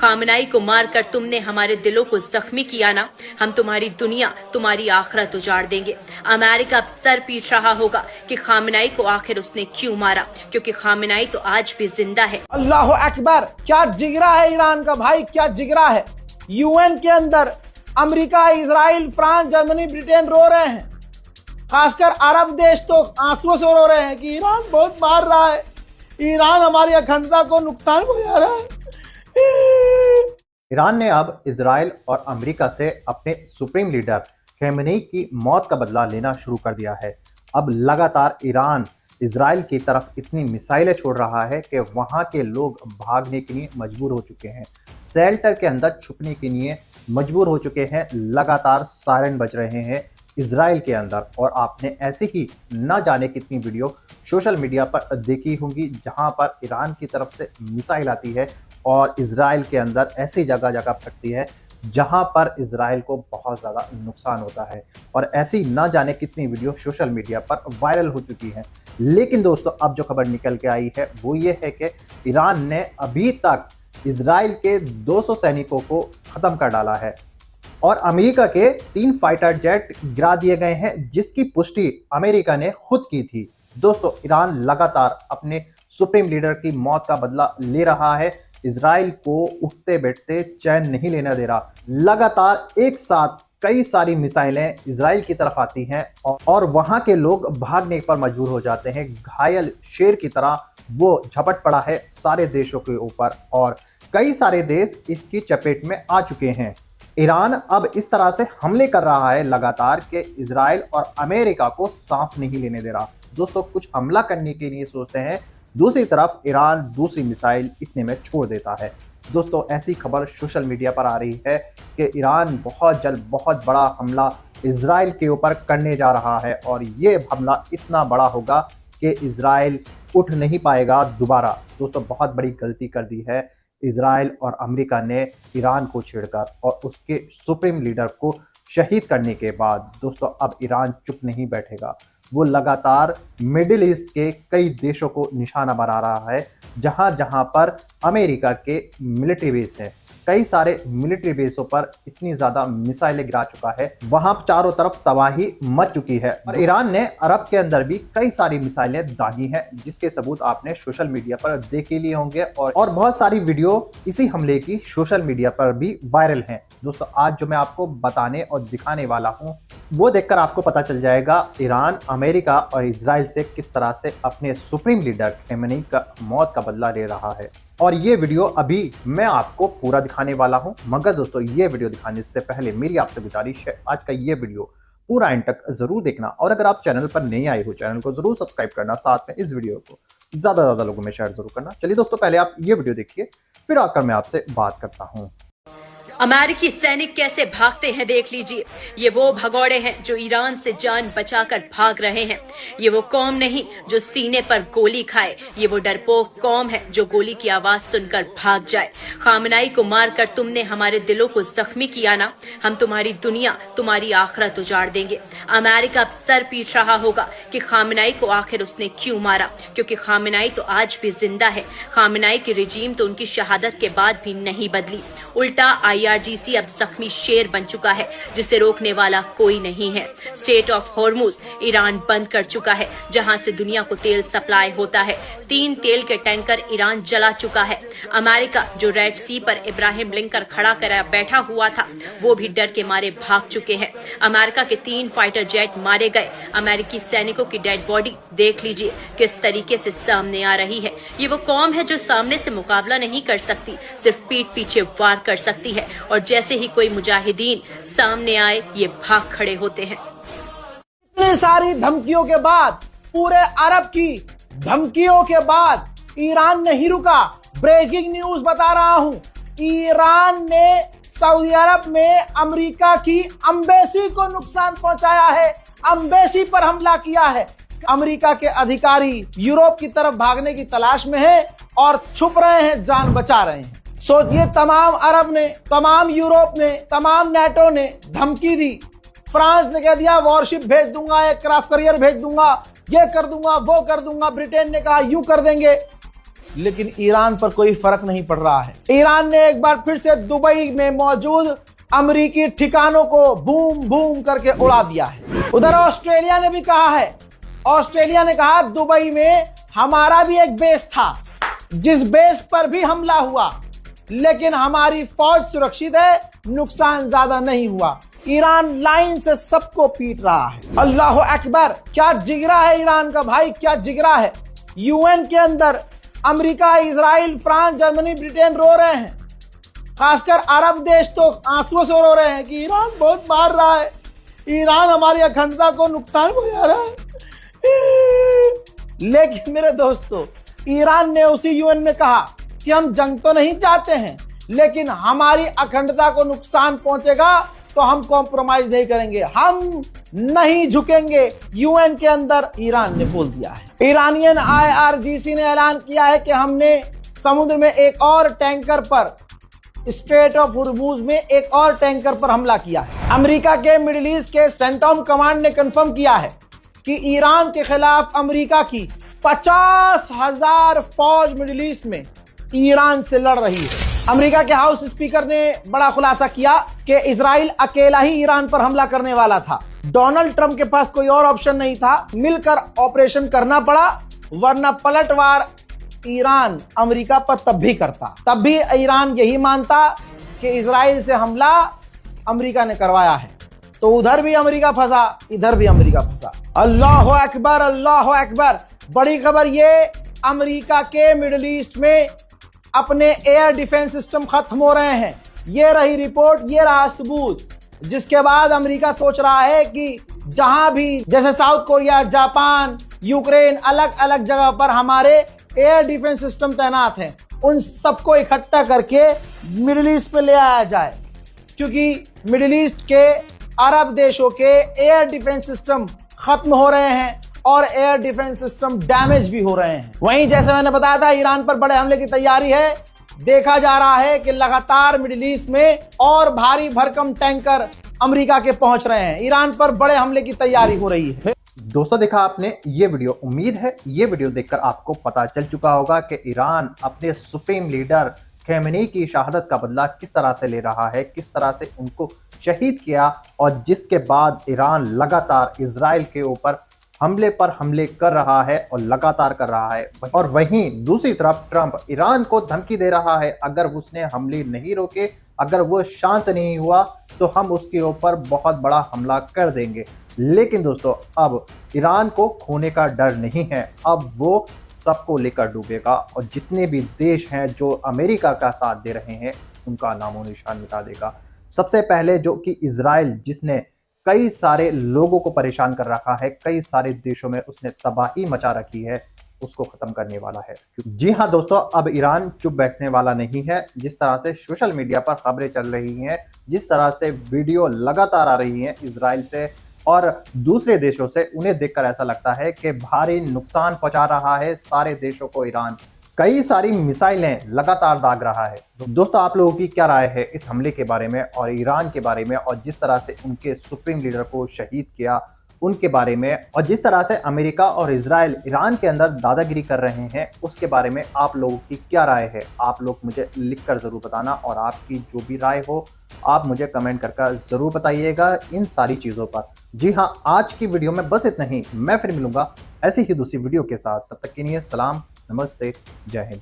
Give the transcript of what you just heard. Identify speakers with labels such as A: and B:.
A: खामनाई को मारकर तुमने हमारे दिलों को जख्मी किया ना, हम तुम्हारी दुनिया तुम्हारी आखिरत उजाड़ देंगे। अमेरिका अब सर पीट रहा होगा कि खामनाई को आखिर उसने क्यों मारा, क्योंकि खामनाई तो आज भी जिंदा है।
B: अल्लाह अकबर, क्या जिगरा है ईरान का भाई, क्या जिगरा है। यूएन के अंदर America, Israel, France, Germany, Britain रो रहे हैं। खासकर अरब देश तो आंसुओं से रो रहे हैं कि ईरान बहुत मार रहा है, ईरान हमारी अखंडता को नुकसान पहुंचा रहा है।
C: ईरान ने अब इजराइल और अमेरिका से अपने सुप्रीम लीडर खमेनी की मौत का बदला लेना शुरू कर दिया है। अब लगातार ईरान इजराइल की तरफ इतनी मिसाइलें छोड़ रहा है कि वहां के लोग भागने के लिए मजबूर हो चुके हैं, शेल्टर के अंदर छुपने के लिए मजबूर हो चुके हैं। लगातार सायरन बज रहे हैं इजराइल के अंदर। और आपने ऐसी ही न जाने कितनी वीडियो सोशल मीडिया पर देखी होंगी जहां पर ईरान की तरफ से मिसाइल आती है और इजराइल के अंदर ऐसी जगह जगह फटती है जहां पर इजराइल को बहुत ज़्यादा नुकसान होता है। और ऐसी न जाने कितनी वीडियो सोशल मीडिया पर वायरल हो चुकी है। लेकिन दोस्तों, अब जो खबर निकल के आई है वो ये है कि ईरान ने अभी तक इजराइल के 200 सैनिकों को ख़त्म कर डाला है और अमेरिका के 3 फाइटर जेट गिरा दिए गए हैं, जिसकी पुष्टि अमेरिका ने खुद की थी। दोस्तों, ईरान लगातार अपने सुप्रीम लीडर की मौत का बदला ले रहा है। इजराइल को उठते बैठते चैन नहीं लेने दे रहा। लगातार एक साथ कई सारी मिसाइलें इजराइल की तरफ आती हैं और वहां के लोग भागने पर मजबूर हो जाते हैं। घायल शेर की तरह वो झपट पड़ा है सारे देशों के ऊपर और कई सारे देश इसकी चपेट में आ चुके हैं। ईरान अब इस तरह से हमले कर रहा है लगातार कि इजराइल और अमेरिका को सांस नहीं लेने दे रहा। दोस्तों, कुछ हमला करने के लिए सोचते हैं, दूसरी तरफ ईरान दूसरी मिसाइल इतने में छोड़ देता है। दोस्तों, ऐसी खबर सोशल मीडिया पर आ रही है कि ईरान बहुत जल्द बहुत बड़ा हमला इजराइल के ऊपर करने जा रहा है और ये हमला इतना बड़ा होगा कि इजराइल उठ नहीं पाएगा दोबारा। दोस्तों, बहुत बड़ी गलती कर दी है इजराइल और अमेरिका ने ईरान को छेड़कर और उसके सुप्रीम लीडर को शहीद करने के बाद। दोस्तों, अब ईरान चुप नहीं बैठेगा। वो लगातार मिडिल ईस्ट के कई देशों को निशाना बना रहा है जहां जहां पर अमेरिका के मिलिट्री बेस है। कई सारे मिलिट्री बेसों पर इतनी ज्यादा मिसाइलें गिरा चुका है, वहां चारों तरफ तबाही मच चुकी है। और ईरान ने अरब के अंदर भी कई सारी मिसाइलें दागी हैं, जिसके सबूत आपने सोशल मीडिया पर देख ही लिए होंगे और बहुत सारी वीडियो इसी हमले की सोशल मीडिया पर भी वायरल हैं। दोस्तों, आज जो मैं आपको बताने और दिखाने वाला हूं वो देखकर आपको पता चल जाएगा ईरान, अमेरिका और इजराइल से किस तरह से अपने सुप्रीम लीडर खमेनी का मौत का बदला ले रहा है। और ये वीडियो अभी मैं आपको पूरा दिखाने वाला हूं, मगर दोस्तों, ये वीडियो दिखाने से पहले मेरी आपसे गुजारिश है, आज का ये वीडियो पूरा एंड तक जरूर देखना। और अगर आप चैनल पर नए आए हो, चैनल को जरूर सब्सक्राइब करना, साथ में इस वीडियो को ज्यादा लोगों में शेयर जरूर करना। चलिए दोस्तों, पहले आप ये वीडियो देखिए, फिर आकर मैं आपसे बात करता हूँ।
A: अमेरिकी सैनिक कैसे भागते हैं देख लीजिए। ये वो भगौड़े हैं जो ईरान से जान बचाकर भाग रहे हैं। ये वो कौम नहीं जो सीने पर गोली खाए, ये वो डरपोक कौम है जो गोली की आवाज सुनकर भाग जाए। खामनाई को मारकर तुमने हमारे दिलों को जख्मी किया ना, हम तुम्हारी दुनिया तुम्हारी आखिरत उजाड़ देंगे। अमेरिका अब सर पीट रहा होगा कि खामनाई को आखिर उसने क्यों मारा, क्योंकि खामनाई तो आज भी जिंदा है। खामनाई की रिजीम तो उनकी शहादत के बाद भी नहीं बदली। उल्टा IRGC अब जख्मी शेर बन चुका है जिसे रोकने वाला कोई नहीं है। स्टेट ऑफ हॉर्मुज ईरान बंद कर चुका है, जहां से दुनिया को तेल सप्लाई होता है। 3 तेल के टैंकर ईरान जला चुका है। अमेरिका जो रेड सी पर इब्राहिम लिंकन खड़ा कर बैठा हुआ था, वो भी डर के मारे भाग चुके हैं। अमेरिका के 3 फाइटर जेट मारे गए। अमेरिकी सैनिकों की डेड बॉडी देख लीजिए किस तरीके से सामने आ रही है। ये वो कौम है जो सामने से मुकाबला नहीं कर सकती, सिर्फ पीठ पीछे वार कर सकती है और जैसे ही कोई मुजाहिदीन सामने आए ये भाग खड़े होते हैं।
B: इतनी सारी धमकियों के बाद, पूरे अरब की धमकियों के बाद ईरान नहीं रुका। ब्रेकिंग न्यूज बता रहा हूं, ईरान ने सऊदी अरब में अमेरिका की एम्बेसी को नुकसान पहुंचाया है, एम्बेसी पर हमला किया है। अमेरिका के अधिकारी यूरोप की तरफ भागने की तलाश में हैं और छुप रहे हैं, जान बचा रहे हैं। सोचिए, तमाम अरब ने, तमाम यूरोप ने, तमाम नेटो ने धमकी दी। फ्रांस ने कह दिया वॉरशिप भेज दूंगा, एक क्राफ्ट करियर भेज दूंगा, ये कर दूंगा, वो कर दूंगा। ब्रिटेन ने कहा यूं कर देंगे। लेकिन ईरान पर कोई फर्क नहीं पड़ रहा है। ईरान ने एक बार फिर से दुबई में मौजूद अमेरिकी ठिकानों को बूम बूम करके उड़ा दिया है। उधर ऑस्ट्रेलिया ने भी कहा है, ऑस्ट्रेलिया ने कहा दुबई में हमारा भी एक बेस था, जिस बेस पर भी हमला हुआ, लेकिन हमारी फौज सुरक्षित है, नुकसान ज्यादा नहीं हुआ। ईरान लाइन से सबको पीट रहा है। अल्लाह अकबर, क्या जिगरा है ईरान का भाई, क्या जिगरा है। यूएन के अंदर America, Israel, France, Germany, Britain रो रहे हैं। खासकर अरब देश तो आंसुओं से रो रहे हैं कि ईरान बहुत मार रहा है, ईरान हमारी अखंडता को नुकसान पहुंचा रहा है। लेकिन मेरे दोस्तों, ईरान ने उसी यूएन में कहा कि हम जंग तो नहीं चाहते हैं, लेकिन हमारी अखंडता को नुकसान पहुंचेगा तो हम कॉम्प्रोमाइज नहीं करेंगे, हम नहीं झुकेंगे। यूएन के अंदर ईरान ने बोल दिया है। ईरानियन IRGC ने ऐलान किया है कि हमने समुद्र में एक और टैंकर पर, स्ट्रेट ऑफ हुर्मुज में एक और टैंकर पर हमला किया है। अमेरिका के मिडिल ईस्ट के सेंटॉम कमांड ने कंफर्म किया है कि ईरान के खिलाफ अमेरिका की 50,000 फौज मिडिल ईस्ट में ईरान से लड़ रही है। अमेरिका के हाउस स्पीकर ने बड़ा खुलासा किया कि इजराइल अकेला ही ईरान पर हमला करने वाला था। डोनाल्ड ट्रंप के पास कोई और ऑप्शन नहीं था, मिलकर ऑपरेशन करना पड़ा, वरना पलटवार ईरान अमेरिका पर तब भी करता। तब भी ईरान यही मानता कि इजराइल से हमला अमेरिका ने करवाया है। तो उधर भी अमेरिका फंसा, इधर भी अमेरिका फंसा। अल्लाह अकबर, अल्लाह अकबर। बड़ी खबर ये, अमेरिका के मिडिल ईस्ट में अपने एयर डिफेंस सिस्टम खत्म हो रहे हैं। ये रही रिपोर्ट, ये रहा सबूत, जिसके बाद अमेरिका सोच रहा है कि जहां भी, जैसे साउथ कोरिया, जापान, यूक्रेन, अलग अलग जगह पर हमारे एयर डिफेंस सिस्टम तैनात हैं, उन सबको इकट्ठा करके मिडिल ईस्ट पे ले आया जाए, क्योंकि मिडिल ईस्ट के अरब देशों के एयर डिफेंस सिस्टम खत्म हो रहे हैं और एयर डिफेंस सिस्टम डैमेज भी हो रहे हैं। वहीं जैसे मैंने बताया था, ईरान पर बड़े हमले की तैयारी है। देखा जा रहा है कि लगातार मिडिल ईस्ट में और भारी भरकम टैंकर अमेरिका के पहुंच रहे हैं। ईरान पर बड़े हमले की तैयारी हो रही है।
C: दोस्तों, देखा आपने ये वीडियो, उम्मीद है ये वीडियो देखकर आपको पता चल चुका होगा कि ईरान अपने सुप्रीम लीडर खमेनी की शहादत का बदला किस तरह से ले रहा है, किस तरह से उनको शहीद किया, और जिसके बाद ईरान लगातार इजराइल के ऊपर हमले पर हमले कर रहा है और लगातार कर रहा है। और वहीं दूसरी तरफ ट्रंप ईरान को धमकी दे रहा है, अगर उसने हमले नहीं रोके, अगर वो शांत नहीं हुआ तो हम उसके ऊपर बहुत बड़ा हमला कर देंगे। लेकिन दोस्तों, अब ईरान को खोने का डर नहीं है, अब वो सबको लेकर डूबेगा और जितने भी देश हैं जो अमेरिका का साथ दे रहे हैं उनका नामो निशान मिटा देगा। सबसे पहले जो कि इजराइल, जिसने कई सारे लोगों को परेशान कर रखा है, कई सारे देशों में उसने तबाही मचा रखी है, उसको खत्म करने वाला है। जी हाँ दोस्तों, अब ईरान चुप बैठने वाला नहीं है। जिस तरह से सोशल मीडिया पर खबरें चल रही हैं, जिस तरह से वीडियो लगातार आ रही हैं इजराइल से और दूसरे देशों से, उन्हें देखकर ऐसा लगता है कि भारी नुकसान पहुंचा रहा है सारे देशों को ईरान। कई सारी मिसाइलें लगातार दाग रहा है। दोस्तों, आप लोगों की क्या राय है इस हमले के बारे में और ईरान के बारे में, और जिस तरह से उनके सुप्रीम लीडर को शहीद किया उनके बारे में, और जिस तरह से अमेरिका और इजराइल ईरान के अंदर दादागिरी कर रहे हैं उसके बारे में आप लोगों की क्या राय है? आप लोग मुझे लिखकर जरूर बताना, और आपकी जो भी राय हो आप मुझे कमेंट करके जरूर बताइएगा इन सारी चीजों पर। जी हाँ, आज की वीडियो में बस इतना ही। मैं फिर मिलूंगा ऐसी ही दूसरी वीडियो के साथ। तब तक के लिए सलाम, नमस्ते, जय हिंद।